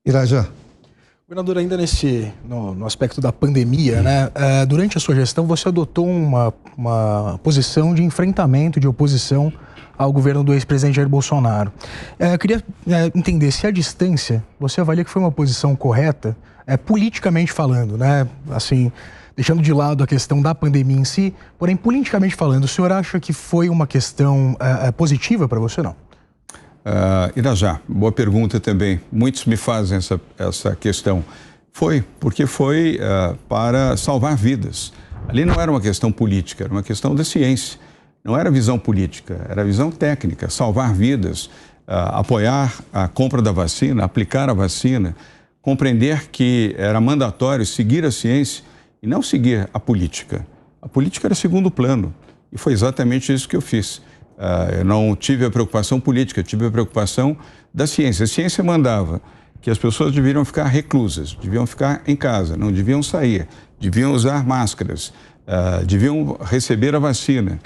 Irajá. Governador, ainda no aspecto da pandemia, né? Durante a sua gestão você adotou uma posição de enfrentamento, de oposição ao governo do ex-presidente Jair Bolsonaro. Eu queria entender se à distância você avalia que foi uma posição correta, politicamente falando, né? Assim, deixando de lado a questão da pandemia em si, porém, politicamente falando, o senhor acha que foi uma questão positiva para você, não? Irajá, boa pergunta também. Muitos me fazem essa questão. Porque foi para salvar vidas. Ali não era uma questão política, era uma questão da ciência. Não era visão política, era visão técnica, salvar vidas, apoiar a compra da vacina, aplicar a vacina, compreender que era mandatório seguir a ciência e não seguir a política. A política era segundo plano e foi exatamente isso que eu fiz. Eu não tive a preocupação política, tive a preocupação da ciência. A ciência mandava que as pessoas deveriam ficar reclusas, deviam ficar em casa, não deviam sair, deviam usar máscaras, deviam receber a vacina,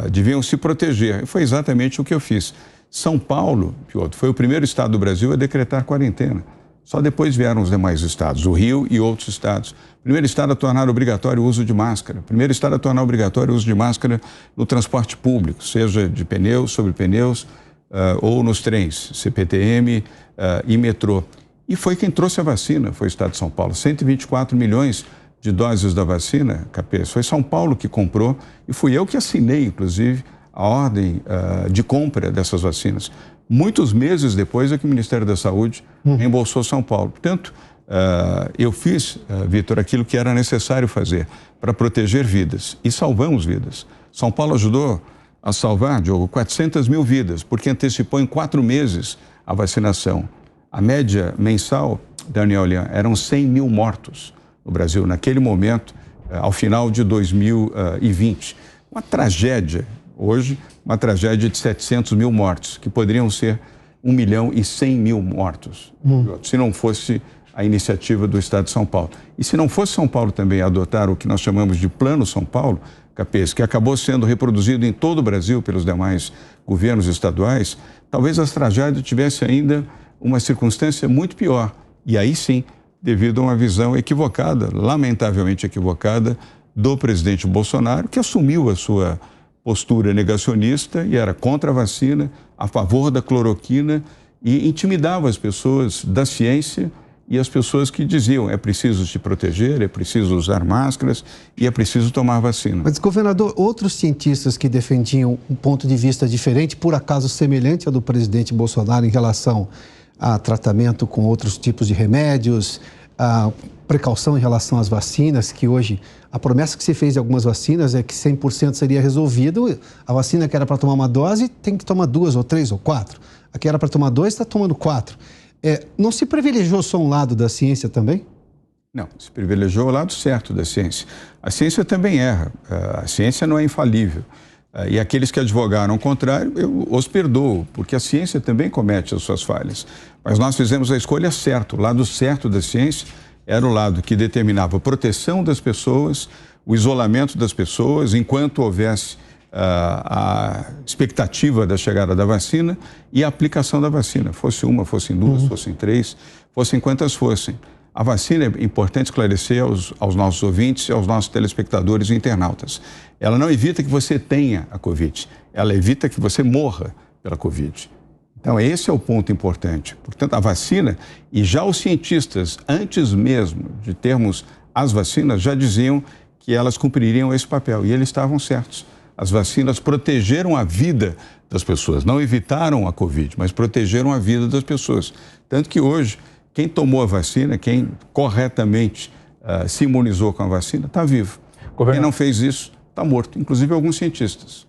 deviam se proteger. E foi exatamente o que eu fiz. São Paulo, Piotr, foi o primeiro estado do Brasil a decretar quarentena. Só depois vieram os demais estados, o Rio e outros estados. Primeiro estado a tornar obrigatório o uso de máscara. Primeiro estado a tornar obrigatório o uso de máscara no transporte público, seja de pneus, sobre pneus ou nos trens, CPTM e metrô. E foi quem trouxe a vacina, foi o estado de São Paulo. 124 milhões de doses da vacina, Capês. Foi São Paulo que comprou e fui eu que assinei, inclusive, a ordem de compra dessas vacinas. Muitos meses depois é que o Ministério da Saúde reembolsou São Paulo. Portanto, eu fiz, Vitor, aquilo que era necessário fazer para proteger vidas e salvamos vidas. São Paulo ajudou a salvar, Diogo, 400 mil vidas, porque antecipou em 4 meses a vacinação. A média mensal, Daniel Lian, eram 100 mil mortos no Brasil, naquele momento, ao final de 2020. Uma tragédia. Hoje, uma tragédia de 700 mil mortos, que poderiam ser 1.100.000 mortos, se não fosse a iniciativa do Estado de São Paulo. E se não fosse São Paulo também adotar o que nós chamamos de Plano São Paulo, Capês, que acabou sendo reproduzido em todo o Brasil pelos demais governos estaduais, talvez as tragédias tivessem ainda uma circunstância muito pior. E aí sim, devido a uma visão equivocada, lamentavelmente equivocada, do presidente Bolsonaro, que assumiu a sua postura negacionista e era contra a vacina, a favor da cloroquina e intimidava as pessoas da ciência e as pessoas que diziam é preciso se proteger, é preciso usar máscaras e é preciso tomar vacina. Mas, governador, outros cientistas que defendiam um ponto de vista diferente, por acaso semelhante ao do presidente Bolsonaro em relação a tratamento com outros tipos de remédios, a precaução em relação às vacinas, que hoje a promessa que se fez de algumas vacinas é que 100% seria resolvido. A vacina que era para tomar uma dose tem que tomar 2 ou 3 ou 4. A que era para tomar 2 está tomando 4. Não se privilegiou só um lado da ciência também? Não, se privilegiou o lado certo da ciência. A ciência também erra. A ciência não é infalível. E aqueles que advogaram o contrário, eu os perdoo, porque a ciência também comete as suas falhas. Mas nós fizemos a escolha certa. O lado certo da ciência era o lado que determinava a proteção das pessoas, o isolamento das pessoas, enquanto houvesse a expectativa da chegada da vacina e a aplicação da vacina. Fosse uma, fossem 2, fossem 3, fossem quantas fossem. A vacina, é importante esclarecer aos nossos ouvintes e aos nossos telespectadores e internautas. Ela não evita que você tenha a Covid, ela evita que você morra pela Covid. Então, esse é o ponto importante. Portanto, a vacina, e já os cientistas, antes mesmo de termos as vacinas, já diziam que elas cumpririam esse papel, e eles estavam certos. As vacinas protegeram a vida das pessoas, não evitaram a Covid, mas protegeram a vida das pessoas. Tanto que hoje, quem tomou a vacina, quem corretamente se imunizou com a vacina, está vivo. Quem não fez isso, está morto, inclusive alguns cientistas.